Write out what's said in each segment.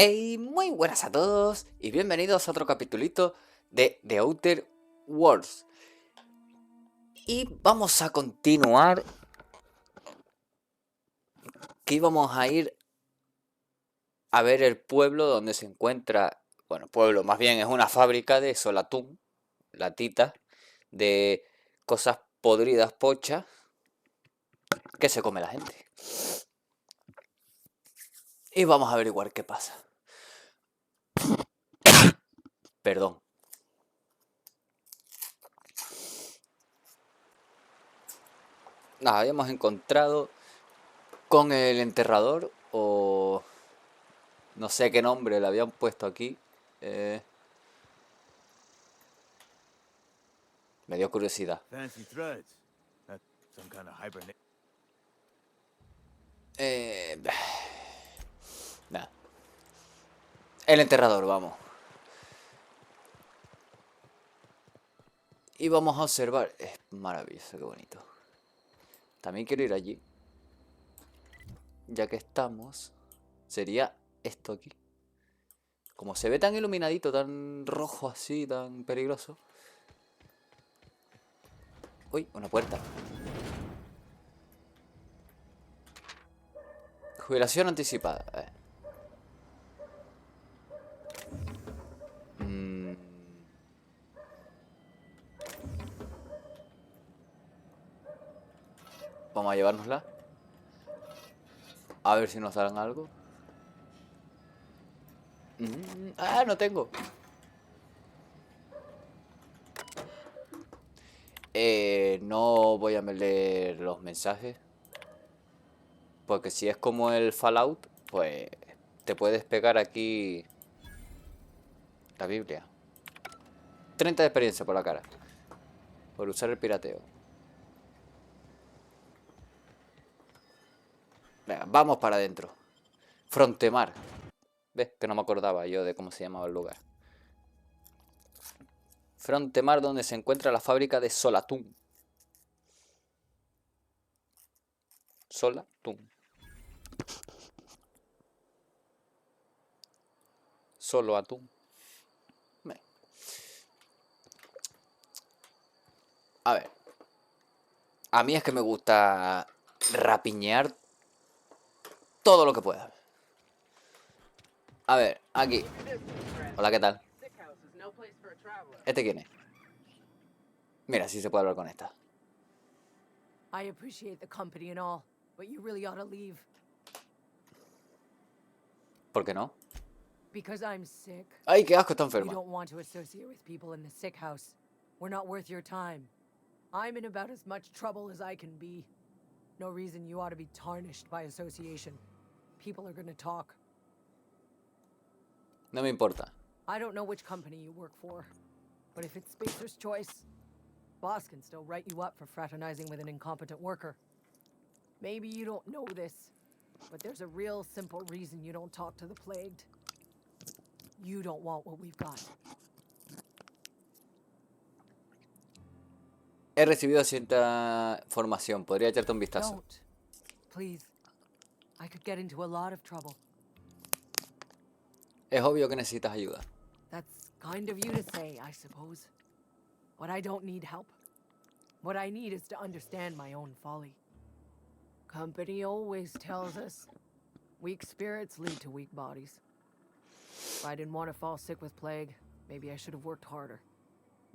Hey, muy buenas a todos y bienvenidos a otro capitulito de The Outer Worlds. Y vamos a continuar, que íbamos a ir a ver el pueblo donde se encuentra, bueno, pueblo, más bien es una fábrica de solatún, latitas, de cosas podridas pochas que se come la gente. Y vamos a averiguar qué pasa. Perdón. Nos habíamos encontrado con el enterrador o no sé qué nombre le habían puesto aquí. Me dio curiosidad. Fancy threads. That's some kind of hibernate. Nah. El enterrador, vamos. Y vamos a observar. Es maravilloso, qué bonito. También quiero ir allí. Ya que estamos. Sería esto aquí. Como se ve tan iluminadito, tan rojo así, tan peligroso. Uy, una puerta. Jubilación anticipada. Vamos a llevárnosla. A ver si nos dan algo. Ah, no tengo. No voy a leer los mensajes. Porque si es como el Fallout, pues te puedes pegar aquí la Biblia. 30 de experiencia por la cara. Por usar el pirateo. Venga, vamos para adentro. Frontemar. ¿Ves? Que no me acordaba yo de cómo se llamaba el lugar. Frontemar, donde se encuentra la fábrica de solatún. Solatún. Solo atún. A ver. A mí es que me gusta rapiñar todo lo que pueda. A ver, aquí. Hola, ¿qué tal? ¿Este quién es? Mira, si se puede hablar con esta. I appreciate the company and all, but you really ought to leave. ¿Por qué no? Because I'm sick. Ay, qué asco, está You enferma. don't want to associate with people in the sick house. We're not worth your time. I'm in about as much trouble as I can be. No reason you ought to be tarnished by association. People are gonna talk. No me importa. I don't know which company you work for, but if it's Spacer's choice, boss can still write you up for fraternizing with an incompetent worker. Maybe you don't know this, but there's a real simple reason you don't talk to the plagued. You don't want what we've got. He recibido cierta formación. Podría echarte un vistazo. Don't. Please. I could get into a lot of trouble. Es obvio que necesitas ayuda. That's kind of you to say, I suppose. But I don't need help. What I need is to understand my own folly. Company always tells us weak spirits lead to weak bodies. If I didn't want to fall sick with plague, maybe I should have worked harder.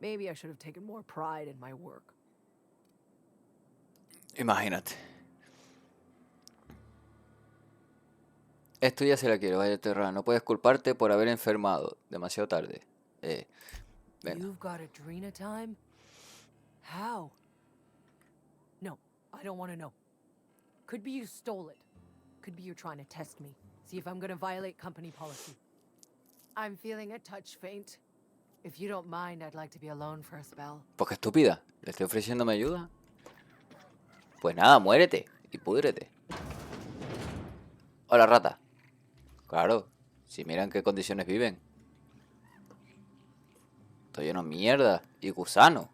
Maybe I should have taken more pride in my work. Imagínate. Esto ya se la quiero, vaya terra. No puedes culparte por haber enfermado. Demasiado tarde. Venga. You've got Adrena time? How? No, I don't want to know. Could be you stole it. Could be you're trying to test me. See if I'm gonna violate company policy. I'm feeling a touch faint. If you don't mind, I'd like to be alone for a spell. Pues qué estúpida. ¿Le estoy ofreciéndome ayuda? Pues nada, muérete y púdrete. Hola, rata. Claro, si miran qué condiciones viven. Estoy lleno de mierda y gusano.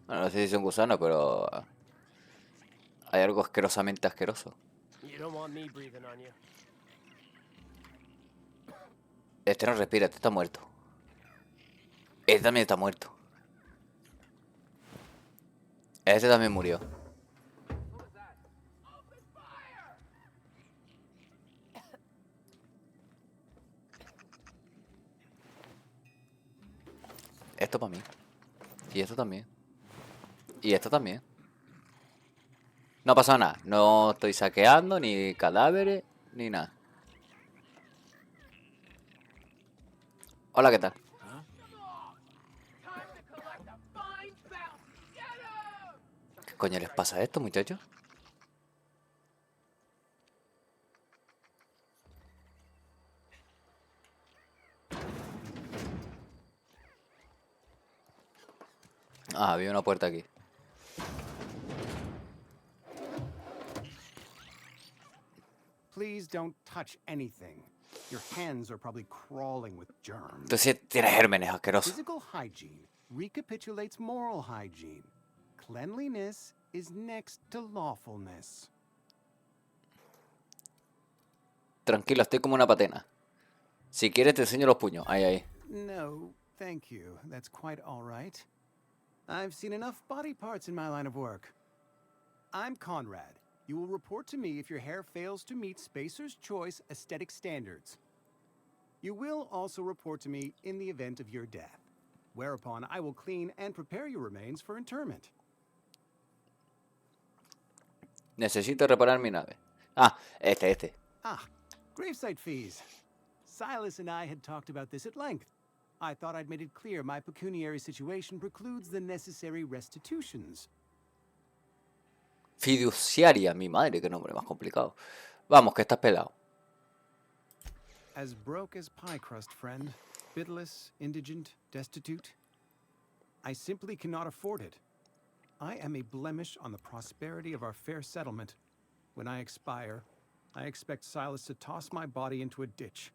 Bueno, no sé si son gusanos, pero hay algo asquerosamente asqueroso. You don't want me breathing on you. Este no respira, este está muerto. Este también está muerto. Este también murió. Esto para mí. Y esto también. Y esto también. No ha pasado nada. No estoy saqueando, ni cadáveres, ni nada. Hola, ¿qué tal? ¿Qué coño les pasa a esto, muchachos? Ah, había una puerta aquí. Please don't touch anything. Your hands are probably crawling with germs. Entonces tienes gérmenes asquerosos. Physical hygiene recapitulates moral hygiene. Cleanliness is next to lawfulness. Tranquilo, estoy como una patena. Si quieres te enseño los puños. Ahí, ahí. No, thank you. That's quite all right. I've seen enough body parts in my line of work. I'm Conrad. You will report to me if your hair fails to meet Spacer's Choice aesthetic standards. You will also report to me in the event of your death, whereupon I will clean and prepare your remains for interment. Necesito reparar mi nave. Ah, este. Ah, gravesite fees. Silas and I had talked about this at length. I thought I'd made it clear my pecuniary situation precludes the necessary restitutions. Fiduciaria, mi madre, qué nombre más complicado. Vamos, que estás pelado. As broke as pie crust, friend. Bitless, indigent, destitute. I simply cannot afford it. I am a blemish on the prosperity of our fair settlement. When I expire, I expect Silas to toss my body into a ditch.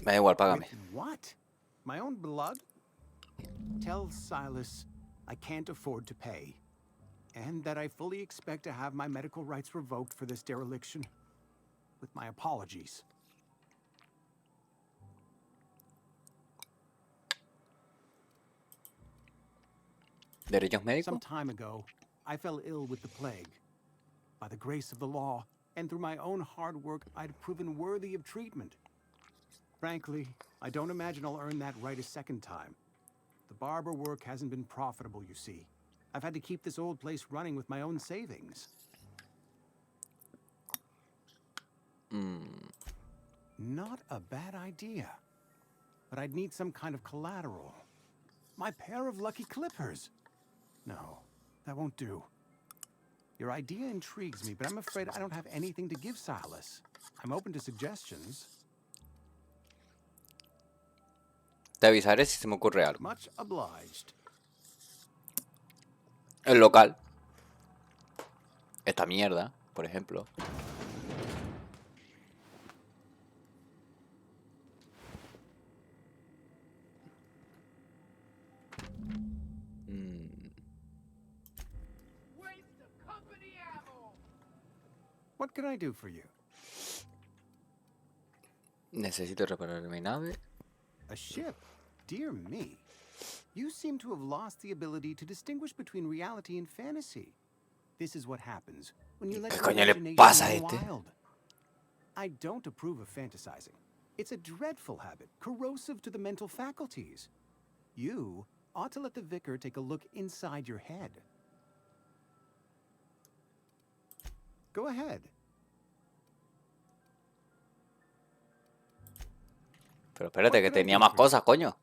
Me da igual, págame. With what? My own blood? Tell Silas I can't afford to pay. And that I fully expect to have my medical rights revoked for this dereliction. With my apologies. ¿Derechos Some médicos? time ago, I fell ill with the plague. By the grace of the law, and through my own hard work, I'd proven worthy of treatment. Frankly, I don't imagine I'll earn that right a second time. The barber work hasn't been profitable, you see. I've had to keep this old place running with my own savings. Not a bad idea. But I'd need some kind of collateral. My pair of lucky clippers. No, that won't do. Your idea intrigues me, but I'm afraid I don't have anything to give Silas. I'm open to suggestions. Te avisaré si se me ocurre algo. Much obliged. El local. Esta mierda, por ejemplo. What can I do for you? Necesito reparar mi nave. A ship? Dear me. You seem to have lost the ability to distinguish between reality and fantasy. This is what happens when you let ¿Qué your coño le imagination pasa a run este? wild. I don't approve of fantasizing. It's a dreadful habit, corrosive to the mental faculties. You ought to let the vicar take a look inside your head. Go ahead. Pero espérate, que tenía más cosas, coño.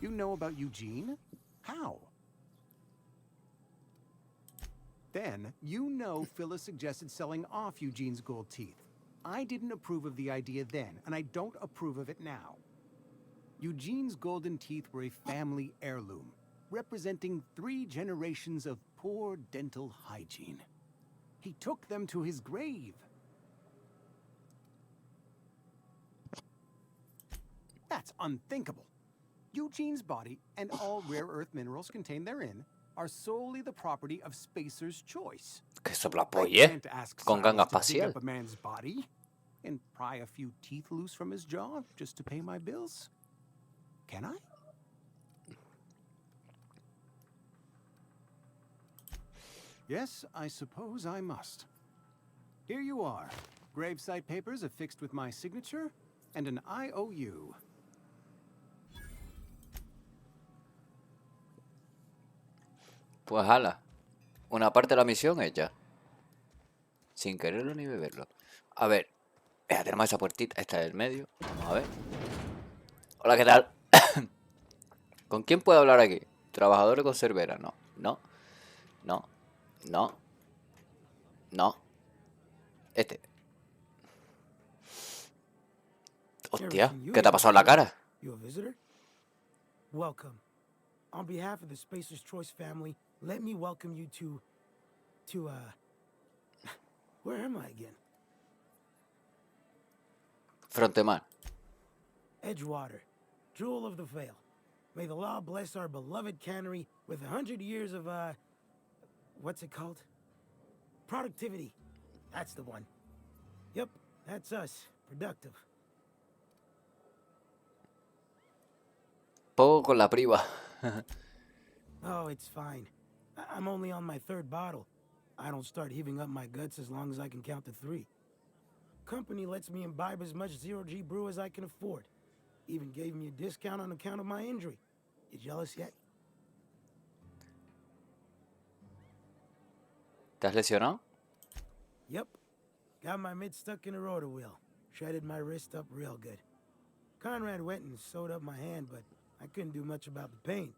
You know about Eugene? How? Then, you know Phyllis suggested selling off Eugene's gold teeth. I didn't approve of the idea then, and I don't approve of it now. Eugene's golden teeth were a family heirloom, representing 3 generations of poor dental hygiene. He took them to his grave. unthinkable. Eugene's body and all rare earth minerals contained therein are solely the property of Spacer's choice. Que se lo I apoye can't ask con Silas ganga to dig espacial. up a man's body and pry a few teeth loose from his jaw just to pay my bills. Can I? Yes, I suppose I must. Here you are. Gravesite papers affixed with my signature and an IOU. Pues hala. Una parte de la misión hecha. Sin quererlo ni beberlo. A ver. Tenemos esa puertita. Esta es el medio. Vamos a ver. Hola, ¿qué tal? ¿Con quién puedo hablar aquí? Trabajador de conservera. No. No. No. No. No. Este. Hostia. ¿Qué te ha pasado en la cara? You a visitor? Welcome. On behalf of the Spacer's Choice family, let me welcome you to where am I again? Frontemar. Edgewater, jewel of the Vale. May the law bless our beloved cannery with 100 years of, what's it called? Productivity. That's the one. Yep, that's us. Productive. Poco con la priva. Oh, it's fine. I'm only on my 3rd bottle. I don't start heaving up my guts as long as I can count to 3. Company lets me imbibe as much zero-G brew as I can afford. Even gave me a discount on account of my injury. You jealous yet? ¿Te has lesionado? Yep. Got my mid stuck in a rotor wheel. Shredded my wrist up real good. Conrad went and sewed up my hand, but I couldn't do much about the pain.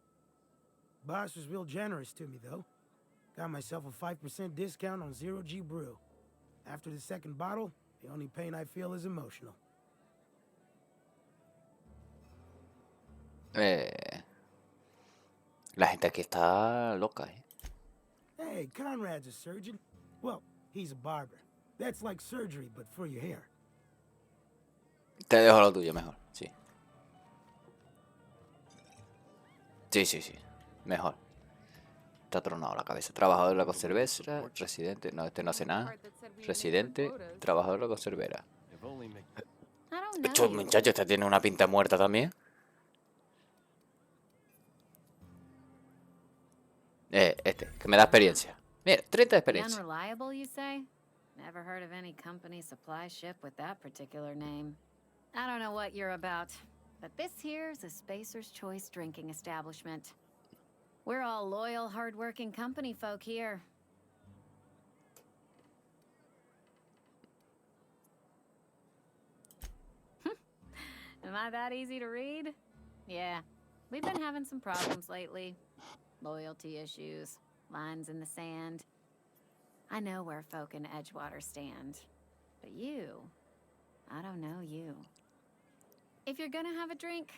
Boss was real generous to me, though. Got myself a 5% discount on zero-G brew. After the 2nd bottle, the only pain I feel is emotional. La gente aquí está loca, Hey, Conrad's a surgeon. Well, he's a barber. That's like surgery, but for your hair. Te dejo lo tuyo mejor, sí. Sí. Mejor. Te ha tronado la cabeza. Trabajador de la conservera, residente. No, este no hace nada. Residente, trabajador de la conservera. Hecho, muchacho, este tiene una pinta muerta también. Este, que me da experiencia. Mira, 30 de experiencia. Unreliable, you say? Never heard of any company supply ship with that particular name. I don't know what you're about, but this here's a Spacer's Choice drinking establishment. We're all loyal, hard-working company folk here. Am I that easy to read? Yeah, we've been having some problems lately. Loyalty issues, lines in the sand. I know where folk in Edgewater stand. But you, I don't know you. If you're gonna have a drink,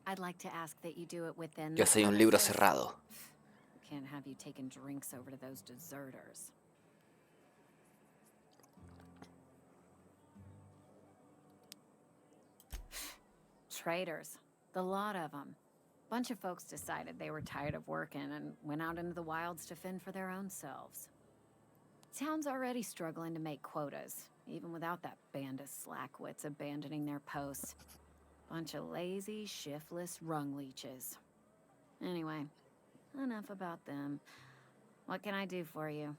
I'd like to ask that you do it within Yo the soy un libro premises. cerrado. Can't have you taking drinks over to those deserters. Traitors. The lot of them. Bunch of folks decided they were tired of working and went out into the wilds to fend for their own selves. Town's already struggling to make quotas, even without that band of slackwits abandoning their posts. Bunch of lazy, shiftless rung leeches. Anyway, enough about them. What can I do for you?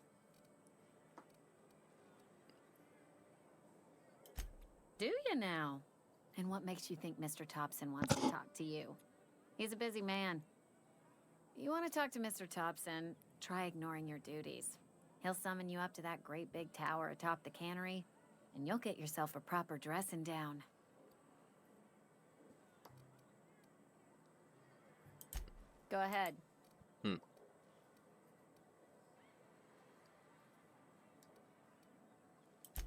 Do you now? And what makes you think Mr. Thompson wants to talk to you? He's a busy man. You want to talk to Mr. Thompson, try ignoring your duties. He'll summon you up to that great big tower atop the cannery, and you'll get yourself a proper dressing down. Go ahead.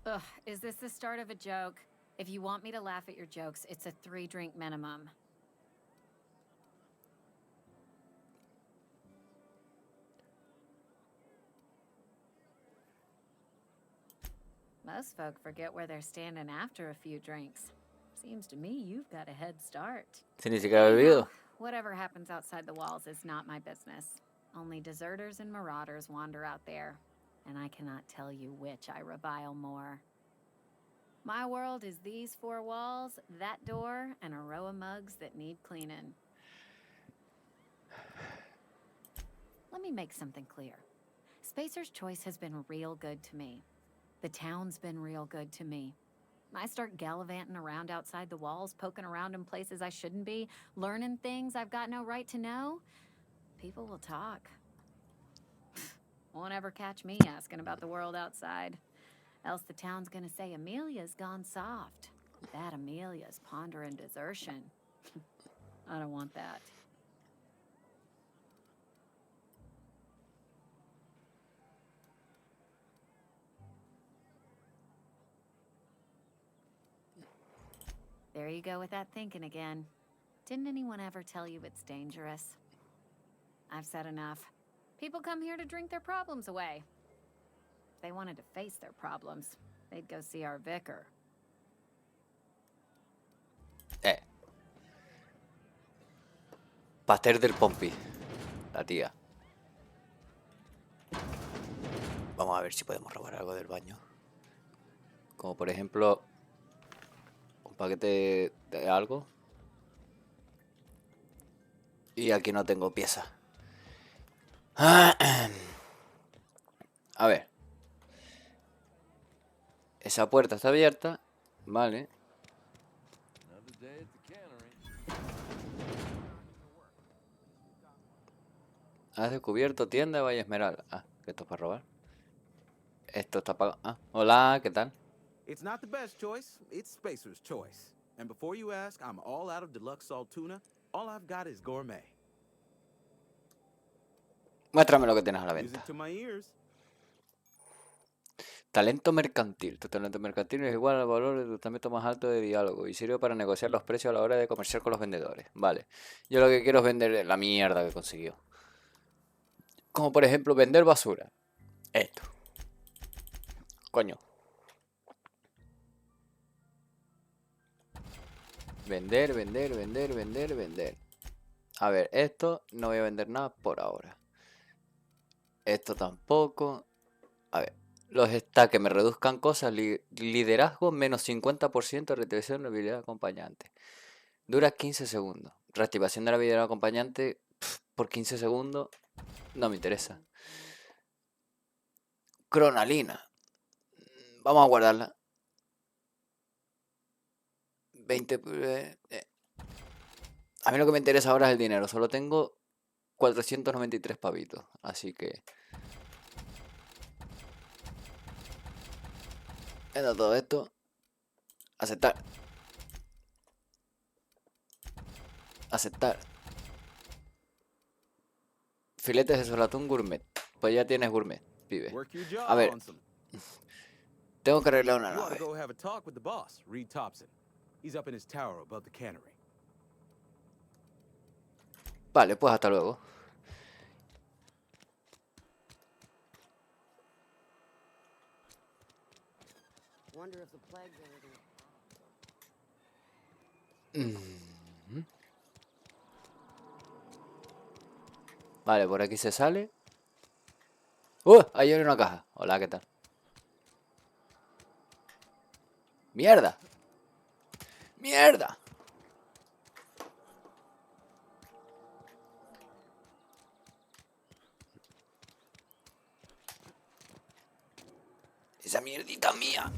Ugh, is this the start of a joke? If you want me to laugh at your jokes, it's a 3-drink minimum. Most folk forget where they're standing after a few drinks. Seems to me you've got a head start. Si ni siquiera he bebido. Whatever happens outside the walls is not my business. Only deserters and marauders wander out there, and I cannot tell you which I revile more. My world is these four walls, that door, and a row of mugs that need cleaning. Let me make something clear. Spacer's Choice has been real good to me. The town's been real good to me. I start gallivanting around outside the walls, poking around in places I shouldn't be, learning things I've got no right to know. People will talk. Won't ever catch me asking about the world outside. Else the town's gonna say Amelia's gone soft. That Amelia's pondering desertion. I don't want that. There you go with that thinking again. Didn't anyone ever tell you it's dangerous? I've said enough. People come here to drink their problems away. If they wanted to face their problems, they'd go see our vicar. Pastel del Pompi. La tía. Vamos a ver si podemos robar algo del baño. Como por ejemplo... un paquete de algo. Y aquí no tengo pieza. A ver. Esa puerta está abierta. Vale. Has descubierto tienda de Valle Esmeralda. Ah, que esto es para robar. Esto está pagado. Ah, hola, ¿qué tal? It's not the best choice. It's Spacer's Choice. And before you ask, I'm all out of deluxe salt tuna. All I've got is gourmet. Muéstrame lo que tienes a la Music venta. to my ears. Talento mercantil. Tu talento mercantil es igual al valor de tu talento más alto de diálogo y sirve para negociar los precios a la hora de comerciar con los vendedores. Vale. Yo lo que quiero es vender la mierda que consiguió. Como por ejemplo vender basura. Esto. Coño. Vender, vender, vender, vender, vender. A ver, esto no voy a vender nada por ahora. Esto tampoco. A ver. Los está que me reduzcan cosas. Liderazgo menos 50% de reactivación de habilidad acompañante. Dura 15 segundos. Reactivación de la habilidad acompañante por 15 segundos. No me interesa. Cronalina. Vamos a guardarla. 20. A mí lo que me interesa ahora es el dinero. Solo tengo 493 pavitos. Así que... he dado todo esto. Aceptar. Aceptar. Filetes de solatún gourmet. Pues ya tienes gourmet, pibe. Work your jaw A ver. on some. Tengo que arreglar una You ought to nave. go have a talk with the boss, Reed Thompson. He's up in his tower above the cannery. Vale, pues hasta luego. Wonder if the plague's anything. Vale, por aquí se sale. Ahí hay una caja. Hola, ¿qué tal? ¡Mierda! ¡Mierda! Esa mierdita mía.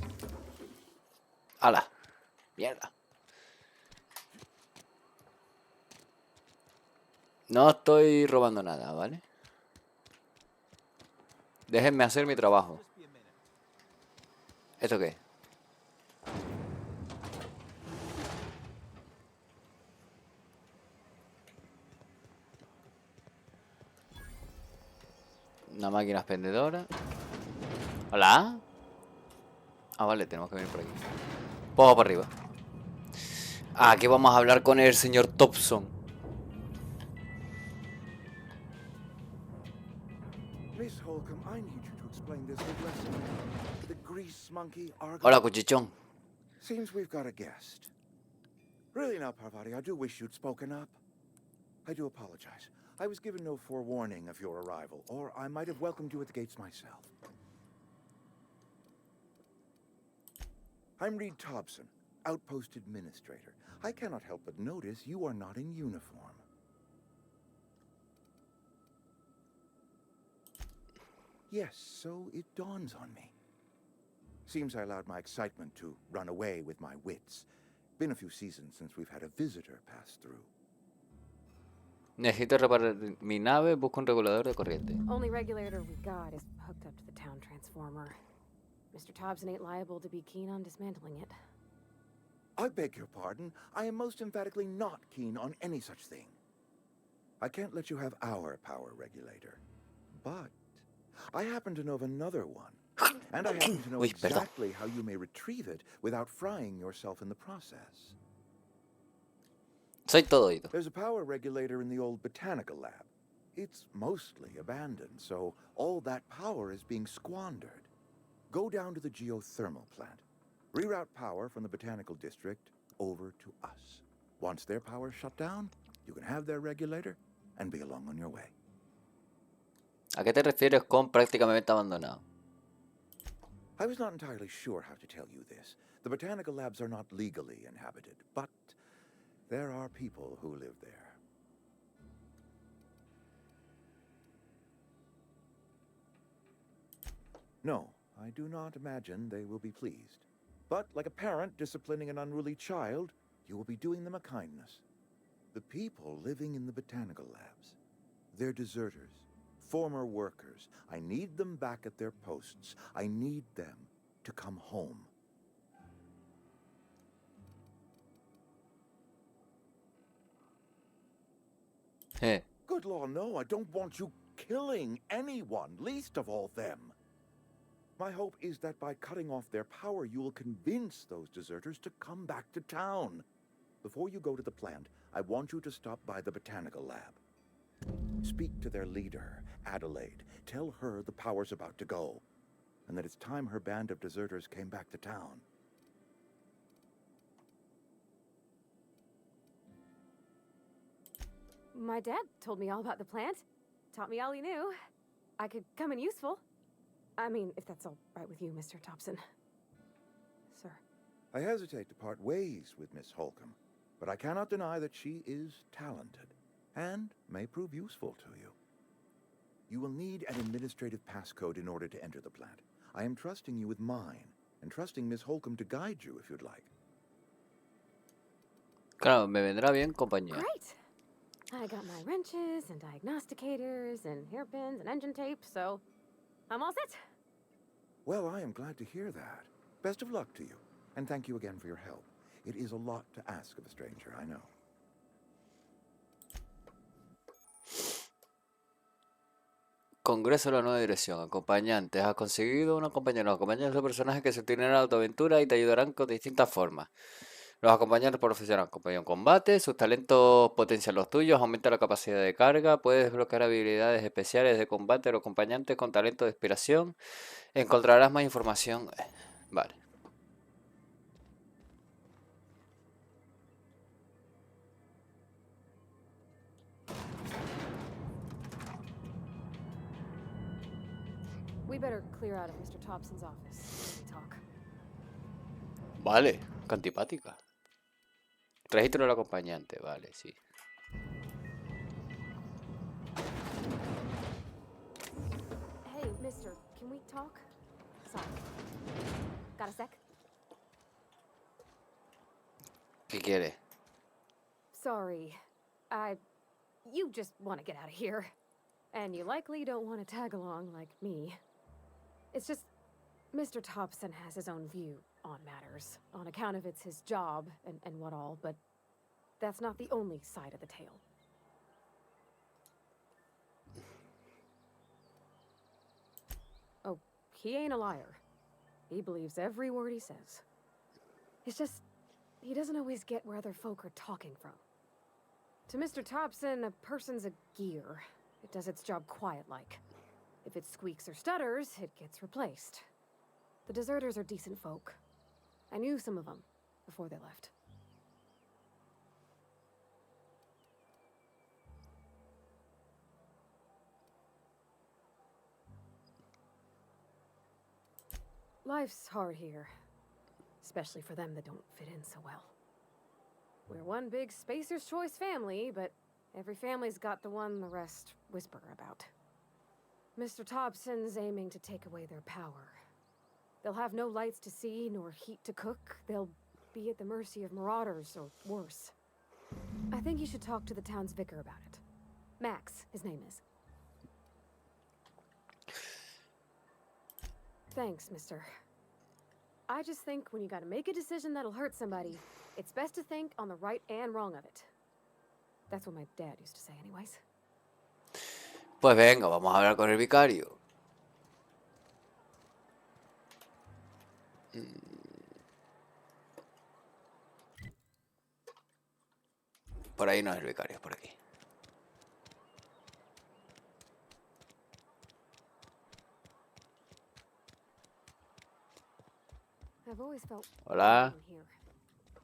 ¡Hala! ¡Mierda! No estoy robando nada, ¿vale? Déjenme hacer mi trabajo. ¿Esto qué? Una máquina expendedora. ¿Hola? Ah, vale, tenemos que venir por aquí. Vamos para arriba. Aquí vamos a hablar con el señor Thompson. Miss Holcomb, I need you to explain this big lesson. The grease monkey Argo. Hola, cuchichón. Seems we've got a guest. Really now, Parvati, I do wish you'd spoken up. I do apologize. I was given no forewarning of your arrival, or I might have welcomed you at the gates myself. I'm Reed Thompson, Outpost Administrator. I cannot help but notice you are not in uniform. Yes, so it dawns on me. Seems I allowed my excitement to run away with my wits. Been a few seasons since we've had a visitor pass through. Necesito reparar mi nave, busco un regulador de corriente. Only regulator we got is hooked up to the town transformer. Mr. Thompson ain't liable to be keen on dismantling it. I beg your pardon. I am most emphatically not keen on any such thing. I can't let you have our power regulator. But I happen to know of another one. And I happen to know Uy, perdón. exactly how you may retrieve it without frying yourself in the process. Soy todo oído. There's a power regulator in the old botanical lab. It's mostly abandoned, so all that power is being squandered. Go down to the geothermal plant. Reroute power from the botanical district over to us. Once their power's shut down, you can have their regulator and be along on your way. ¿A qué te refieres con prácticamente abandonado? I was not entirely sure how to tell you this. The botanical labs are not legally inhabited, but there are people who live there. No, I do not imagine they will be pleased. But like a parent disciplining an unruly child, you will be doing them a kindness. The people living in the botanical labs, they're deserters, former workers. I need them back at their posts. I need them to come home. Eh. Good law, no, I don't want you killing anyone, least of all them. My hope is that by cutting off their power, you will convince those deserters to come back to town. Before you go to the plant, I want you to stop by the botanical lab. Speak to their leader, Adelaide. Tell her the power's about to go, and that it's time her band of deserters came back to town. My dad told me all about the plant. Taught me all he knew. I could come in useful. I mean, if that's all right with you, Mr. Thompson. Sir. I hesitate to part ways with Miss Holcomb, but I cannot deny that she is talented and may prove useful to you. You will need an administrative passcode in order to enter the plant. I am trusting you with mine, and trusting Miss Holcomb to guide you if you'd like. Claro, me vendrá bien compañía. Great! I got my wrenches and diagnosticators and hairpins and engine tape, so I'm all set. Well, I am glad to hear that. Best of luck to you, and thank you again for your help. It is a lot to ask of a stranger, I know. Congreso de la nueva dirección. Acompañantes. Has conseguido un acompañante. Los acompañantes son personajes que se tienen a la autoaventura y te ayudarán con distintas formas. Los acompañantes profesionales acompañan combate. Sus talentos potencian los tuyos. Aumenta la capacidad de carga. Puedes desbloquear habilidades especiales de combate de los acompañantes con talento de inspiración. Encontrarás más información. Vale. We better clear out of Mr. Thompson's office and talk. Vale. Qué antipática. Registro del acompañante. Vale, sí. Hey, mister, can we talk? Sorry. Got a sec? ¿Qué quiere? Sorry. You just want to get out of here. And you likely don't want to tag along like me. It's just, Mr. Thompson has his own view on matters, on account of it's his job and what all, but that's not the only side of the tale. Oh, he ain't a liar. He believes every word he says. It's just, he doesn't always get where other folk are talking from. To Mr. Thompson, a person's a gear. It does its job quiet-like. If it squeaks or stutters, it gets replaced. The deserters are decent folk. I knew some of them before they left. Life's hard here. Especially for them that don't fit in so well. We're one big Spacer's Choice family, but every family's got the one the rest whisper about. Mr. Thompson's aiming to take away their power. They'll have no lights to see, nor heat to cook. They'll be at the mercy of marauders, or worse. I think you should talk to the town's vicar about it. Max, his name is. Thanks, mister. I just think when you gotta make a decision that'll hurt somebody, it's best to think on the right and wrong of it. That's what my dad used to say anyways. Pues venga, vamos a hablar con el vicario. Por ahí no es el vicario, es por aquí. I've always felt Hola. in here.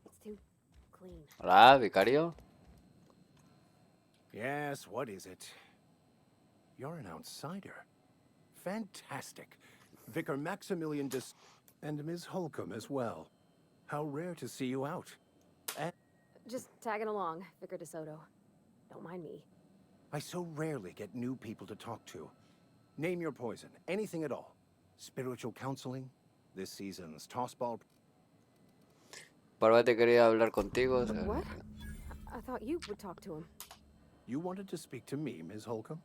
It's too clean. Hola, vicario. Yes, what is it? You're an outsider. Fantastic. Vicar Maximilian and Ms. Holcomb as well. How rare to see you out. And Just tagging along, Vicar DeSoto. Don't mind me. I so rarely get new people to talk to. Name your poison, anything at all. Spiritual counseling, this season's tossball. Barbate quería hablar contigo. o sea, What? I thought you would talk to him. You wanted to speak to me, Ms. Holcomb?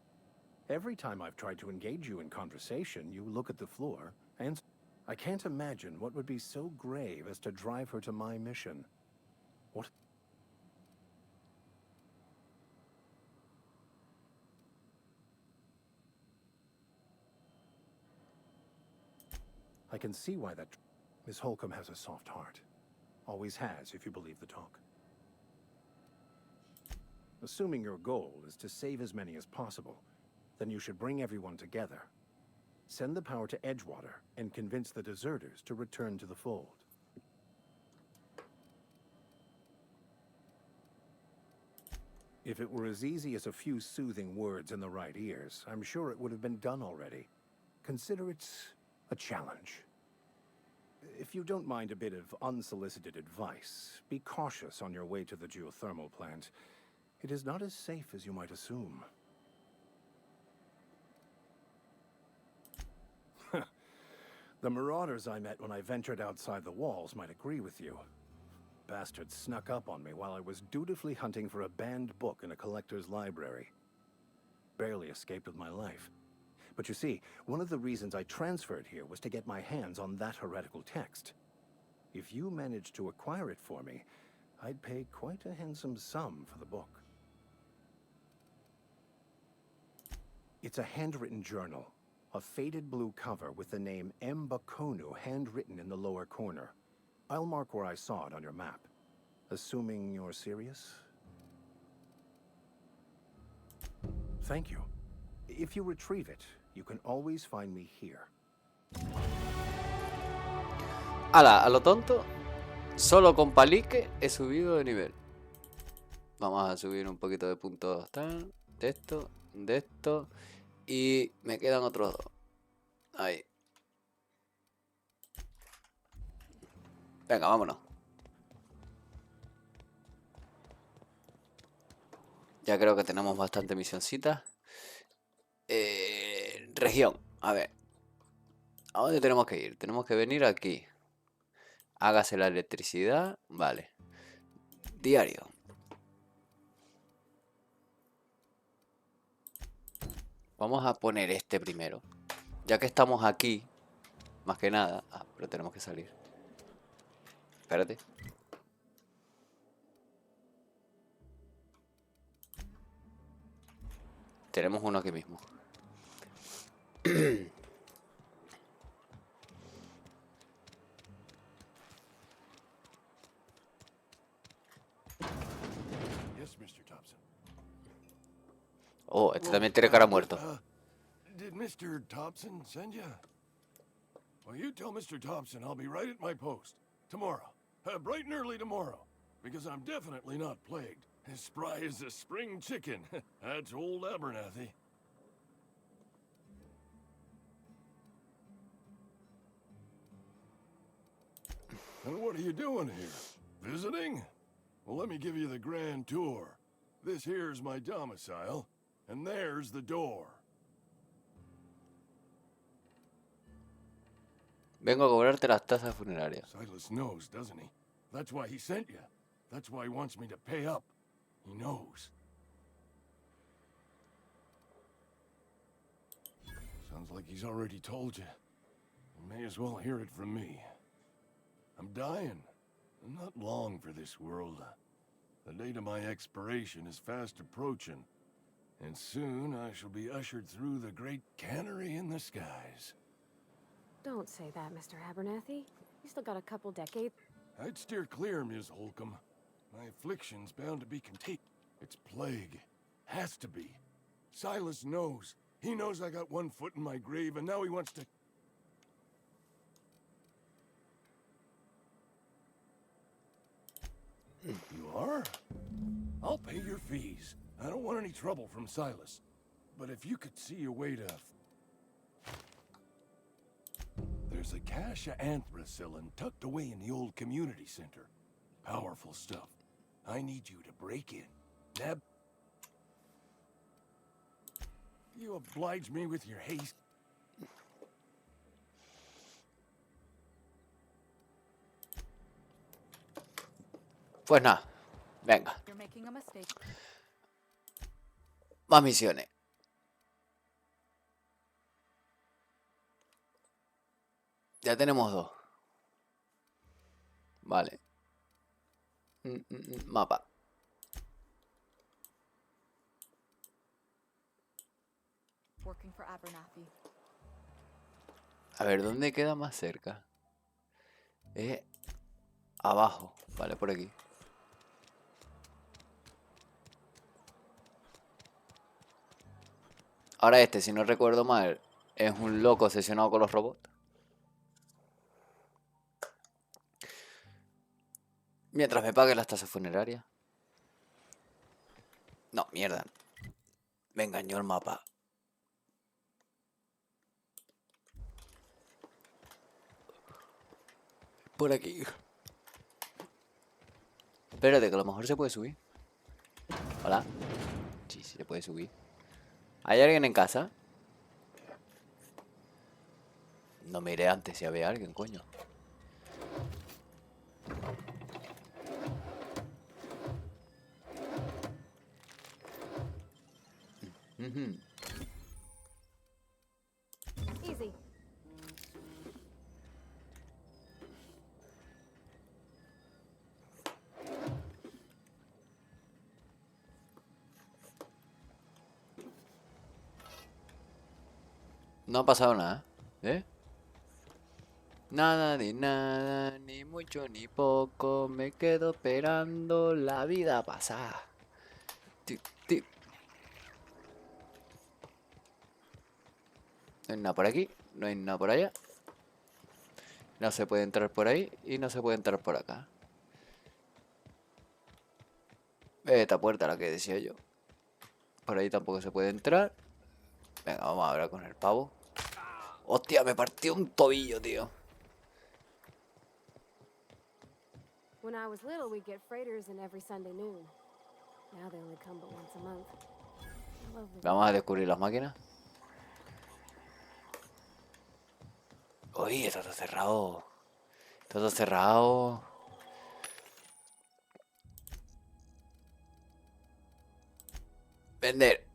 Every time I've tried to engage you in conversation, you look at the floor, and I can't imagine what would be so grave as to drive her to my mission. What? I can see why that... Miss Holcomb has a soft heart. Always has, if you believe the talk. Assuming your goal is to save as many as possible, then you should bring everyone together. Send the power to Edgewater and convince the deserters to return to the fold. If it were as easy as a few soothing words in the right ears, I'm sure it would have been done already. Consider it a challenge. If you don't mind a bit of unsolicited advice, be cautious on your way to the geothermal plant. It is not as safe as you might assume. The marauders I met when I ventured outside the walls might agree with you. Bastards snuck up on me while I was dutifully hunting for a banned book in a collector's library. Barely escaped with my life. But you see, one of the reasons I transferred here was to get my hands on that heretical text. If you managed to acquire it for me, I'd pay quite a handsome sum for the book. It's a handwritten journal. A faded blue cover with the name M. Bakonu handwritten in the lower corner. I'll mark where I saw it on your map. Assuming you're serious? Thank you. If you retrieve it, you can always find me here. Ala, a lo tonto, solo con palique he subido de nivel. Vamos a subir un poquito de puntos de esto. Y me quedan otros dos. Ahí. Venga, vámonos. Ya creo que tenemos bastante misioncitas. Región. A ver. ¿A dónde tenemos que ir? Tenemos que venir aquí. Hágase la electricidad. Vale. Diario. Vamos a poner este primero. Ya que estamos aquí. Más que nada. Ah, pero tenemos que salir. Espérate. Tenemos uno aquí mismo. Yes, Mr. Thompson. Oh, este también tiene cara muerto. Did Mr. Thompson send you? Well, you tell Mr. Thompson I'll be right at my post. Tomorrow. Bright and early tomorrow. Because I'm definitely not plagued. As spry as a spring chicken. That's old Abernathy. And what are you doing here? Visiting? Well, let me give you the grand tour. This here's my domicile, and there's the door. Vengo a cobrarte las tasas funerarias. Silas knows, doesn't he? That's why he sent you. That's why he wants me to pay up. He knows. Sounds like he's already told you. You may as well hear it from me. I'm dying. I'm not long for this world. The date of my expiration is fast approaching. And soon I shall be ushered through the great cannery in the skies. Don't say that, Mr. Abernathy. You still got a couple decades. I'd steer clear, Ms. Holcomb. My affliction's bound to be contagious. It's plague. Has to be. Silas knows. He knows I got one foot in my grave, and now he wants to... You are? I'll pay your fees. I don't want any trouble from Silas. But if you could see a way to... There's a cache of anthracillin tucked away in the old community center. Powerful stuff. I need you to break in. Nab... You oblige me with your haste. Pues nada, venga. You're making a mistake. Más misiones. Ya tenemos 2. Vale. Mapa. Working for Abernathy. A ver, ¿dónde queda más cerca? Abajo. Vale, por aquí. Ahora este, si no recuerdo mal, es un loco obsesionado con los robots. Mientras me pague las tasas funerarias. No, mierda. Me engañó el mapa. Por aquí. Espérate, que a lo mejor se puede subir. Hola. Sí, sí se puede subir. ¿Hay alguien en casa? No miré antes si había alguien, coño. Easy. No ha pasado nada, ¿eh? Nada ni nada, ni mucho ni poco. Me quedo esperando la vida pasar. No hay nada por aquí, no hay nada por allá. No se puede entrar por ahí y no se puede entrar por acá. Esta puerta la que decía yo. Por ahí tampoco se puede entrar. Venga, vamos a hablar con el pavo. Hostia, me partió un tobillo, tío. When I was little, we'd get freighters in every Sunday noon. Now they only come but once a month. I love the... Vamos a descubrir las máquinas. Uy, esto está cerrado. Esto está cerrado. Vender.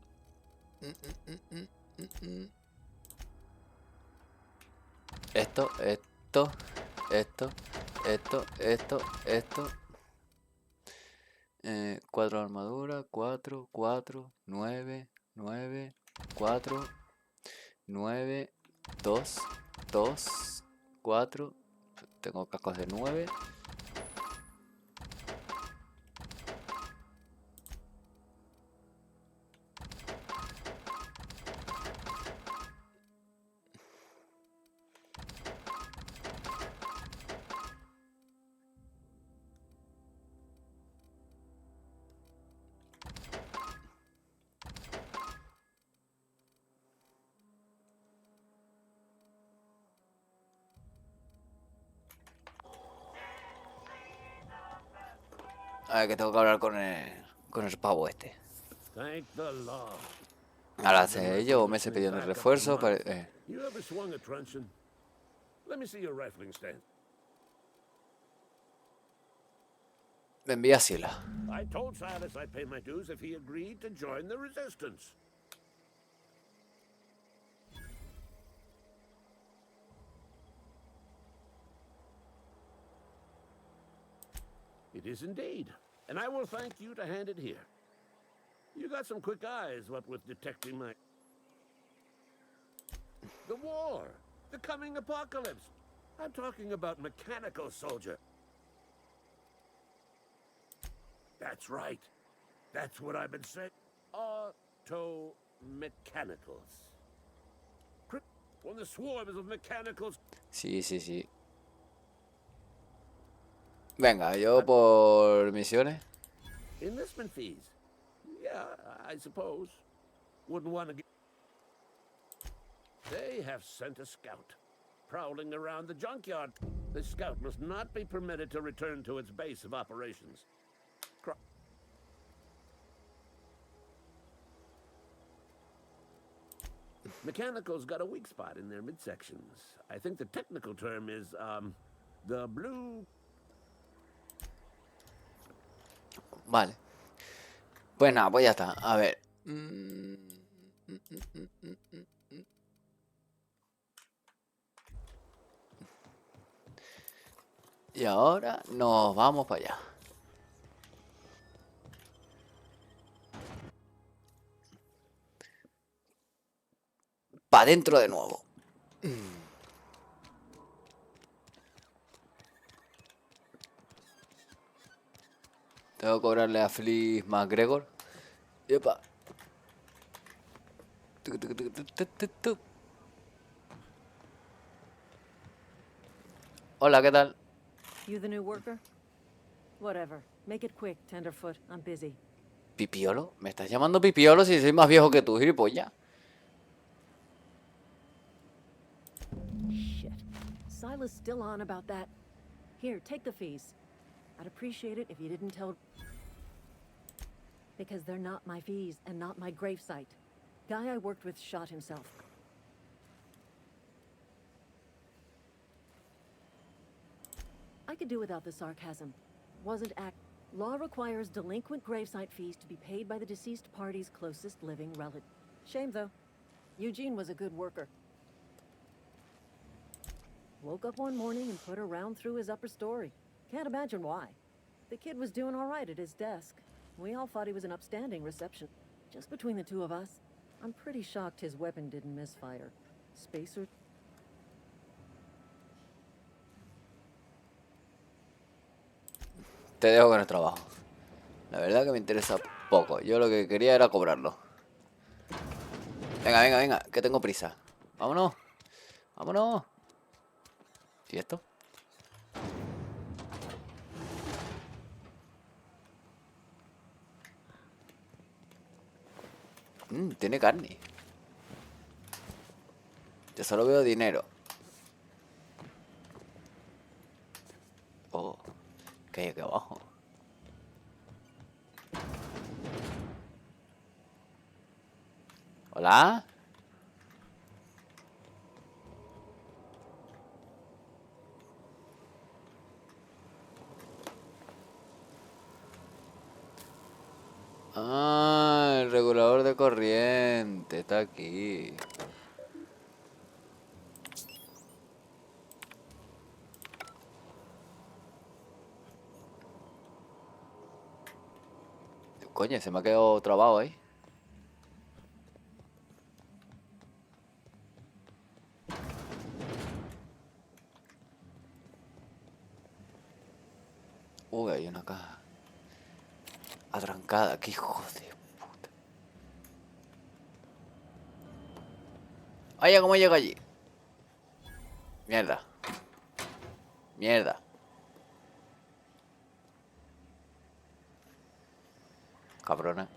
Esto. 4 armaduras, 4, 9, 4, 9, 2, 4. Tengo cascos de 9. A ver, que tengo que hablar con el pavo este. Thank the law. Ahora I've been hace rifling ello, this meses thing pidiendo back up refuerzo. for months. You ever swung a truncheon? Let me see your rifling stance. Me envía Sila. I told Silas I'd pay my dues if he agreed to join the resistance. It is indeed, and I will thank you to hand it here. You got some quick eyes, what with detecting my... The war! The coming apocalypse! I'm talking about mechanical soldier. That's right. That's what I've been saying. Auto-mechanicals. When the swarms of mechanicals... Sí, sí, sí. Venga, yo por misiones. Enlistment fees. Yeah, I suppose. Wouldn't want to get... They have sent a scout, prowling around the junkyard. The scout must not be permitted to return to its base of operations. Mechanicals got a weak spot in their midsections. I think the technical term is, the blue... Vale. Pues nada, pues ya está. A ver. Y ahora nos vamos para allá. Para adentro de nuevo. Tengo que cobrarle a Fliss McGregor. Epa. Hola, ¿qué tal? You the new worker? Whatever. Make it quick, Tenderfoot. I'm busy. ¿Pipiolo? ¿Me estás llamando Pipiolo si soy más viejo que tú, gilipollas? Shit. Silas still on about that. Here, take the fees. I'd appreciate it if you didn't tell... Because they're not my fees and not my gravesite. Guy I worked with shot himself. I could do without the sarcasm. Wasn't act... Law requires delinquent gravesite fees to be paid by the deceased party's closest living relative. Shame, though. Eugene was a good worker. Woke up one morning and put a round through his upper story. Can't imagine why. The kid was doing all right at his desk. We all thought he was an upstanding reception. Just between the two of us, I'm pretty shocked his weapon didn't misfire. Spacer... Te dejo con el trabajo. La verdad que me interesa poco. Yo lo que quería era cobrarlo. Venga, venga, venga, que tengo prisa. Vámonos. Vámonos. ¿Y esto? Tiene carne. Yo solo veo dinero. Oh, ¿qué hay aquí abajo? ¿Hola? Ah, el regulador de corriente está aquí. Coño, se me ha quedado trabado ahí. Uy, hay una caja atrancada, qué hijo de puta. Vaya, ¿cómo llega allí? Mierda. Mierda. Cabrona.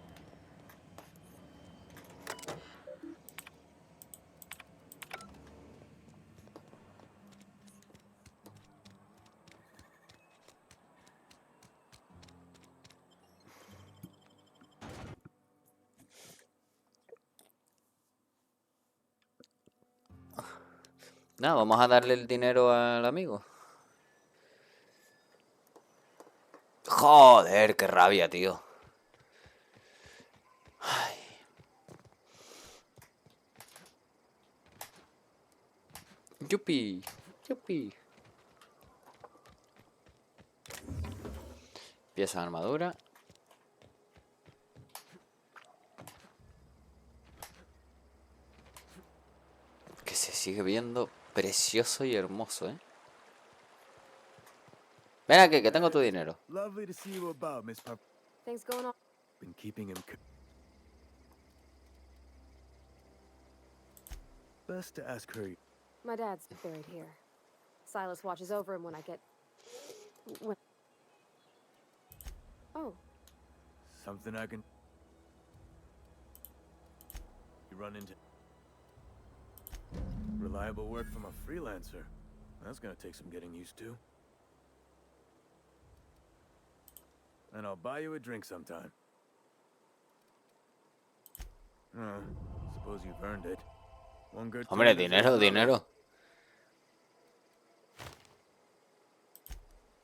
Nada, vamos a darle el dinero al amigo. Joder, qué rabia, tío. Ay. Yupi, yupi. Pieza de armadura. Que se sigue viendo precioso y hermoso, ¿eh? Ven aquí, que tengo tu dinero. Lovely to see you above, Miss Pop. Things going on? Been keeping him. Best to ask her. My dad's buried here. Silas watches over him when I get... When... Oh, Something I can. You run into. Reliable work from a freelancer. That's gonna take some getting used to. And I'll buy you a drink sometime. Suppose you've earned it. One good. Hombre, dinero, dinero.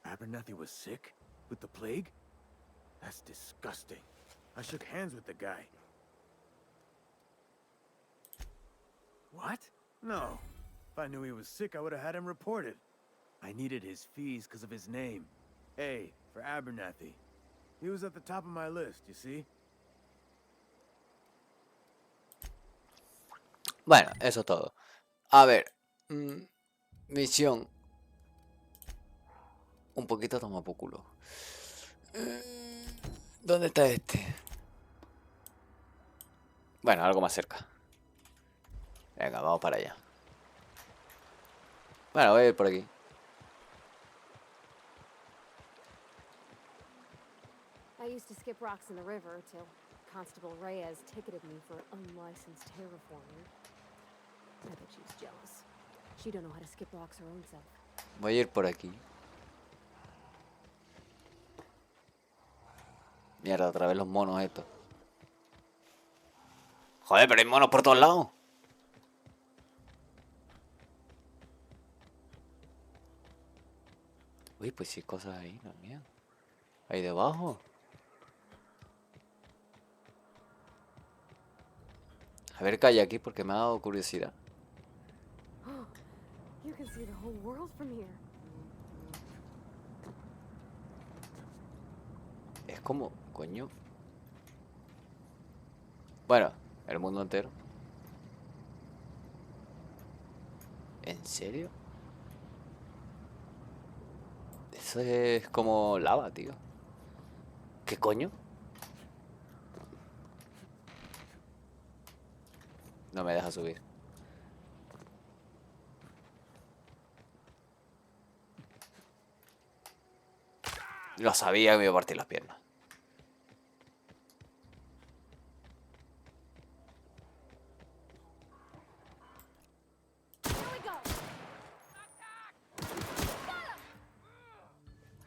Abernathy was sick? With the plague? That's disgusting. I shook hands with the guy. What? No. If I knew he was sick, I would have had him reported. I needed his fees because of his name. A for Abernathy. He was at the top of my list, you see? Bueno, eso es todo. A ver. Misión. Un poquito toma por culo. ¿Dónde está este? Bueno, algo más cerca. Venga, vamos para allá. Bueno, voy a ir por aquí. I used to skip rocks in the river till Constable Reyes ticketed me for unlicensed terraforming. I bet she was jealous. She don't know how to skip rocks her own self. Voy a ir por aquí. Mierda, otra vez los monos estos. Joder, pero hay monos por todos lados. Uy, pues sí hay cosas ahí también. Ahí debajo. A ver qué hay aquí porque me ha dado curiosidad. You can see the whole world from here. Es como, coño. Bueno, el mundo entero. ¿En serio? Eso es como lava, tío. ¿Qué coño? No me deja subir. Lo sabía que me iba a partir las piernas.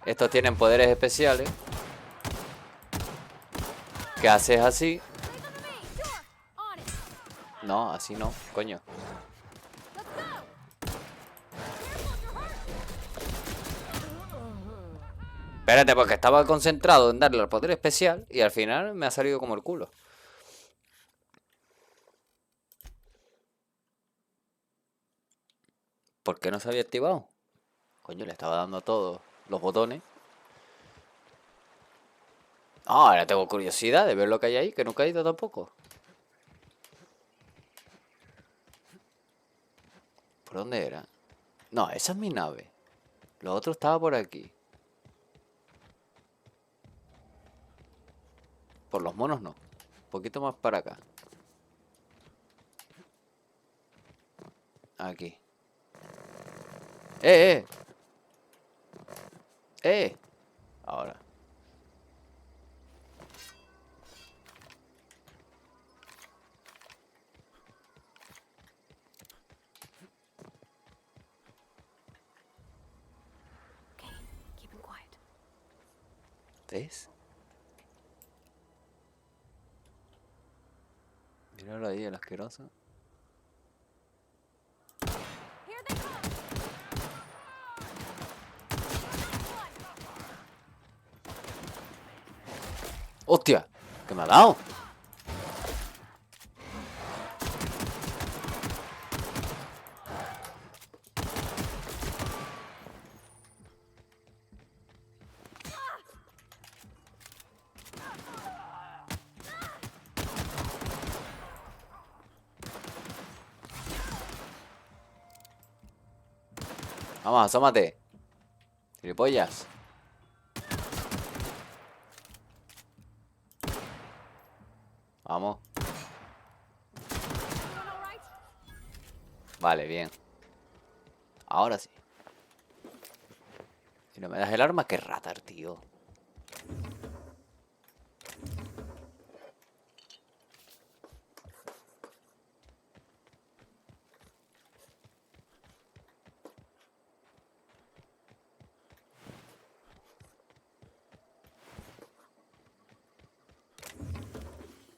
Estos tienen poderes especiales. Que haces así. No, así no, coño. Espérate, porque estaba concentrado en darle al poder especial y al final me ha salido como el culo. ¿Por qué no se había activado? Coño, le estaba dando a todos los botones. Ah, ahora tengo curiosidad de ver lo que hay ahí, que nunca he ido tampoco. ¿Por dónde era? No, esa es mi nave. Lo otro estaba por aquí. Por los monos no. Un poquito más para acá. Aquí. ¡Eh! Ahora. Okay, keep him quiet. ¿Ves? Míralo ahí, el asqueroso. Hear ¡Hostia! ¿Qué me ha dado? Vamos, asómate. Gilipollas. Vamos. Vale, bien. Ahora sí. Si no me das el arma, qué rata, tío.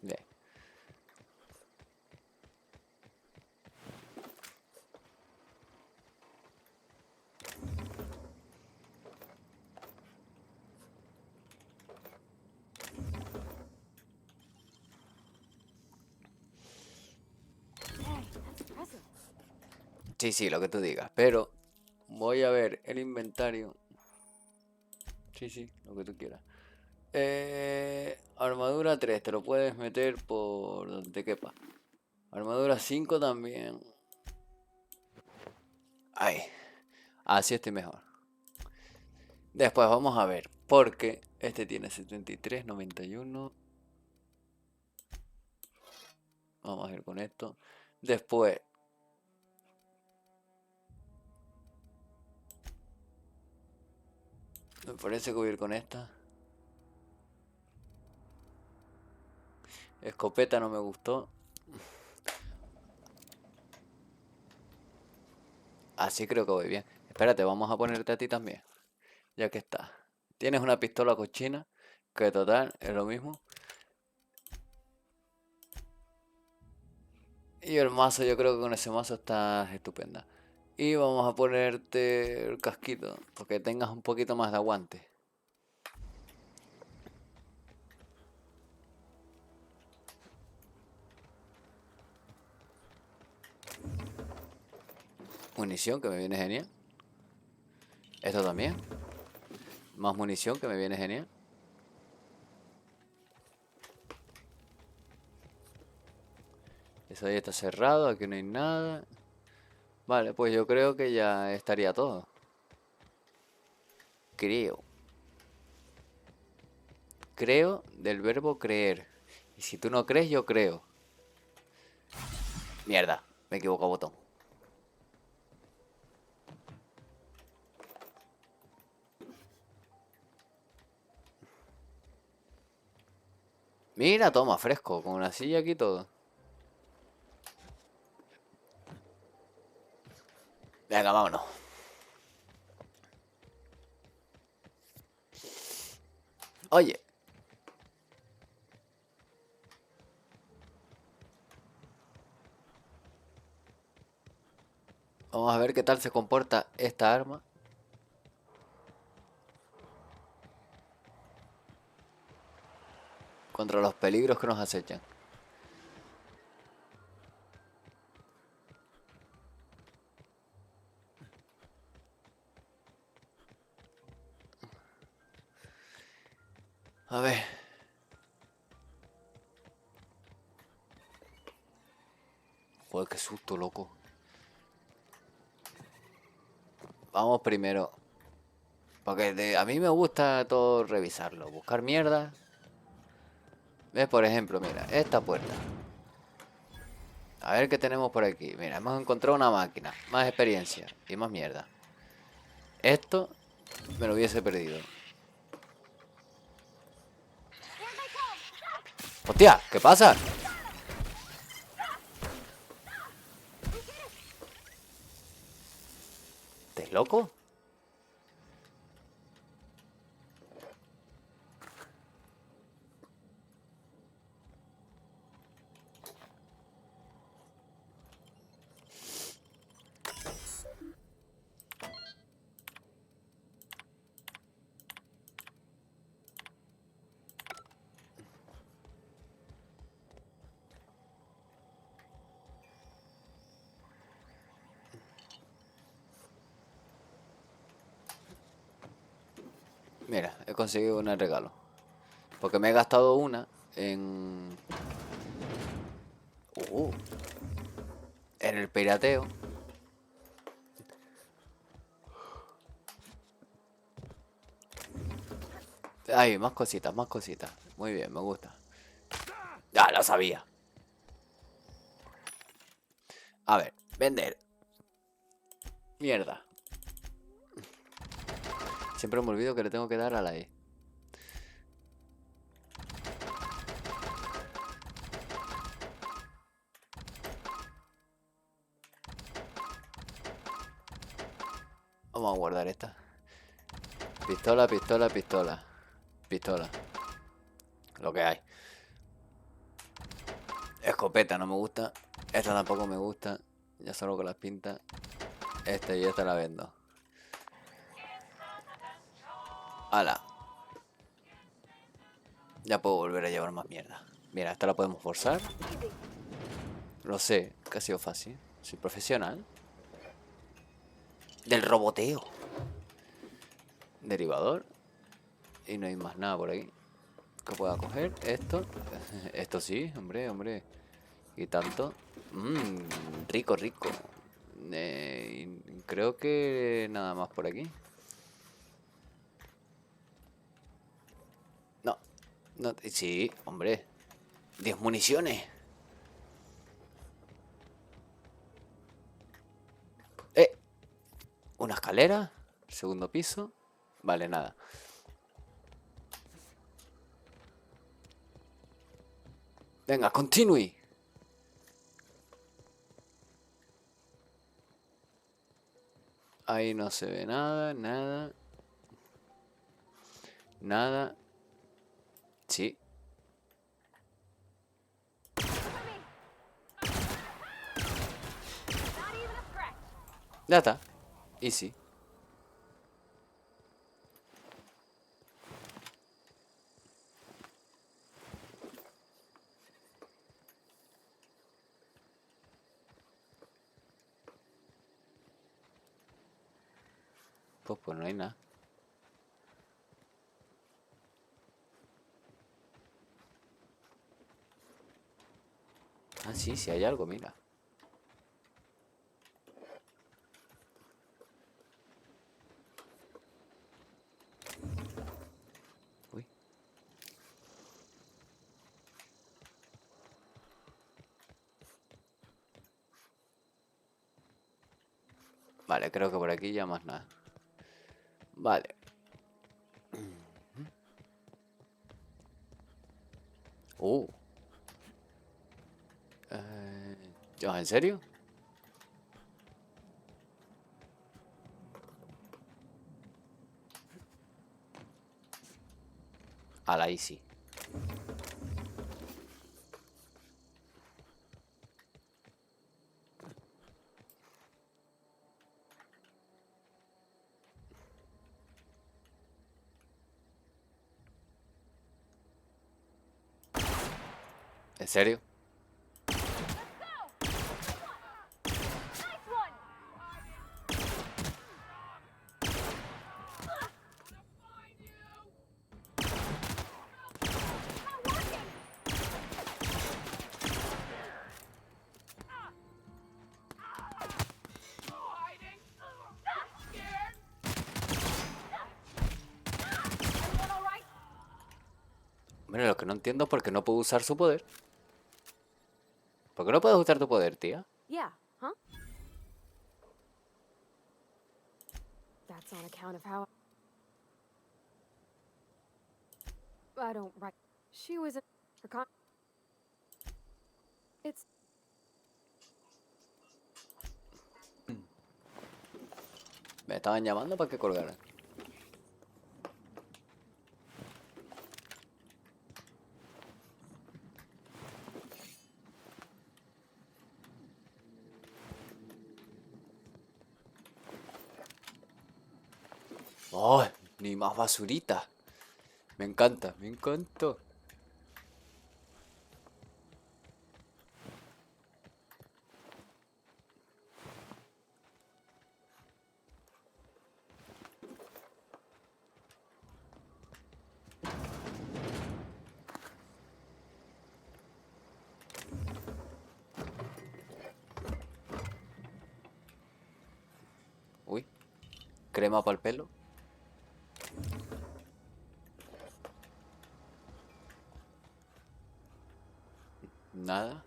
Bien. Sí, sí, lo que tú digas. Pero voy a ver el inventario. Sí, sí, lo que tú quieras. Armadura 3, te lo puedes meter por donde te quepa. Armadura 5 también. Ay, así estoy mejor. Después vamos a ver, porque este tiene 73, 91. Vamos a ir con esto. Después me parece que voy a ir con esta. Escopeta no me gustó. Así creo que voy bien. Espérate, vamos a ponerte a ti también. Ya que está. Tienes una pistola cochina, que total es lo mismo. Y el mazo, yo creo que con ese mazo está estupenda. Y vamos a ponerte el casquito, porque tengas un poquito más de aguante. Munición, que me viene genial. Esto también. Más munición, que me viene genial. Eso ahí está cerrado, aquí no hay nada. Vale, pues yo creo que ya estaría todo. Creo. Creo del verbo creer. Y si tú no crees, yo creo. Mierda, me equivoco botón. Mira, toma, fresco, con una silla aquí y todo. Venga, vámonos. Oye. Vamos a ver qué tal se comporta esta arma. Contra los peligros que nos acechan. A ver. Joder, qué susto, loco. Vamos primero. Porque a mí me gusta todo revisarlo. Buscar mierda. ¿Ves? Por ejemplo, mira, esta puerta. A ver qué tenemos por aquí. Mira, hemos encontrado una máquina. Más experiencia. Y más mierda. Esto me lo hubiese perdido. ¡Hostia! ¿Qué pasa? ¿Estás loco? Mira, he conseguido una regalo. Porque me he gastado una en... en el pirateo. Ay, más cositas, más cositas. Muy bien, me gusta. Ya, lo sabía. A ver, vender. Mierda. Siempre me olvido que le tengo que dar a la E. Vamos a guardar esta. Pistola, pistola, pistola. Pistola. Lo que hay. Escopeta no me gusta. Esta tampoco me gusta. Ya solo con las pintas. Esta y esta la vendo. Ala. Ya puedo volver a llevar más mierda. Mira, esta la podemos forzar. Lo sé, que ha sido fácil. Soy profesional. Del roboteo. Derivador. Y no hay más nada por aquí que pueda coger. Esto. Esto sí, hombre, hombre. Y tanto. Rico, rico. Creo que nada más por aquí. No. No, sí, hombre. 10 municiones. Una escalera. Segundo piso. Vale, nada. Venga, continue. Ahí no se ve nada, nada. Nada. Sí. Ya está. Easy. Pues no hay nada. Ah, sí, sí hay algo, mira. Uy. Vale, creo que por aquí ya más nada. Vale. ¿Ya, en serio? A la easy. ¿En serio? Bueno, lo que no entiendo es por qué no puedo usar su poder. ¿Por qué no puedes usar tu poder, tía? Yeah, huh? That's on account of how I don't write. She was a It's Me estaban llamando para que colgara. ¡Oh! Ni más basurita. Me encanta, me encantó. Crema para el pelo. Nada.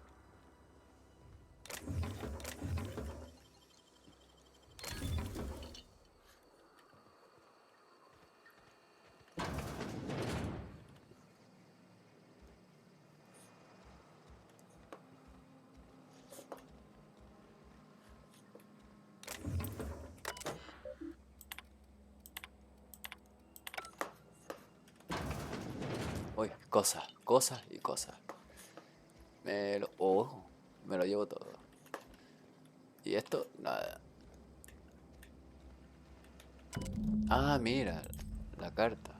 Uy, cosas, cosas y cosas. Me lo llevo todo. Y esto, nada. Ah, mira, la carta.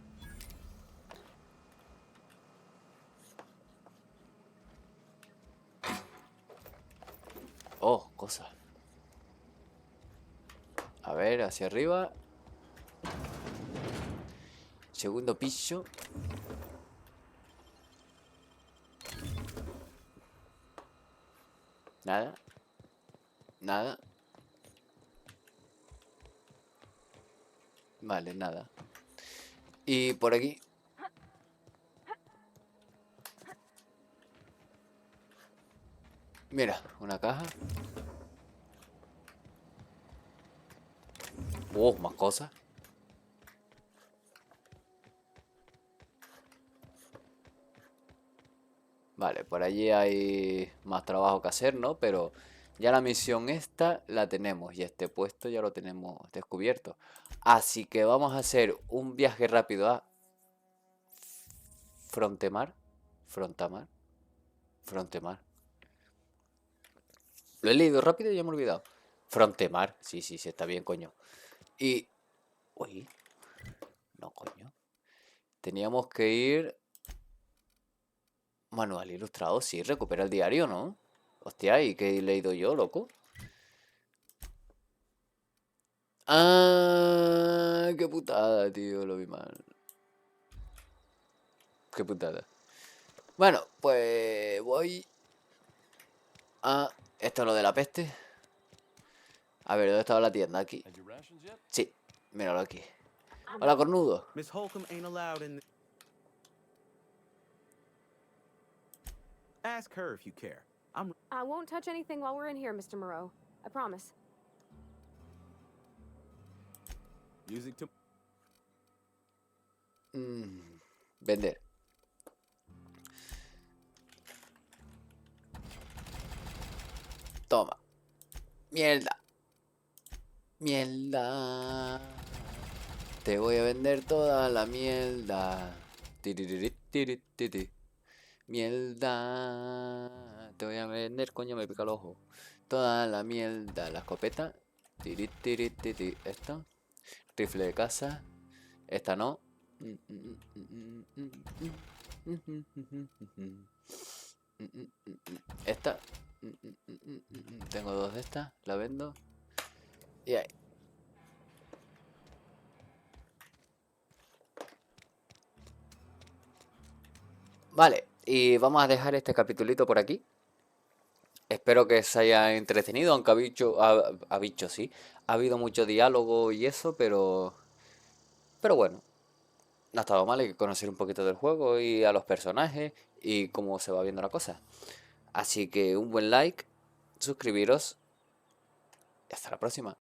Oh, cosas. A ver, hacia arriba. Segundo piso. Nada. Nada. Vale, nada. Y por aquí. Mira, una caja. Más cosas. Vale, por allí hay más trabajo que hacer, ¿no? Pero ya la misión esta la tenemos y este puesto ya lo tenemos descubierto. Así que vamos a hacer un viaje rápido a Frontemar. Frontamar. Frontemar. Lo he leído rápido y ya me he olvidado. Frontemar. Sí, sí, sí, está bien, coño. Y... Uy. No, coño. Teníamos que ir... Manual ilustrado, sí, recupera el diario, ¿no? Hostia, ¿y qué he leído yo, loco? Ah, qué putada, tío, lo vi mal. Qué putada. Bueno, pues voy a... Esto es lo de la peste. A ver, ¿dónde estaba la tienda? Aquí. Sí, míralo aquí. Hola, cornudo. Miss Holcomb ain't allowed in. Ask her if you care. I won't touch anything while we're in here, Mr. Moreau. I promise. Music to. Vender. Toma. Mierda. Mierda. Te voy a vender toda la mierda. Tiriririririririri. Mierda. Te voy a vender, coño, me pica el ojo. Toda la mierda. La escopeta. Tiririririri. Esta. Rifle de caza. Esta no. Esta. Tengo dos de estas. La vendo. Y ahí. Vale, y vamos a dejar este capitulito por aquí. Espero que se haya entretenido, aunque sí. Ha habido mucho diálogo y eso, pero bueno, no ha estado mal. Hay que conocer un poquito del juego y a los personajes y cómo se va viendo la cosa. Así que un buen like, suscribiros y hasta la próxima.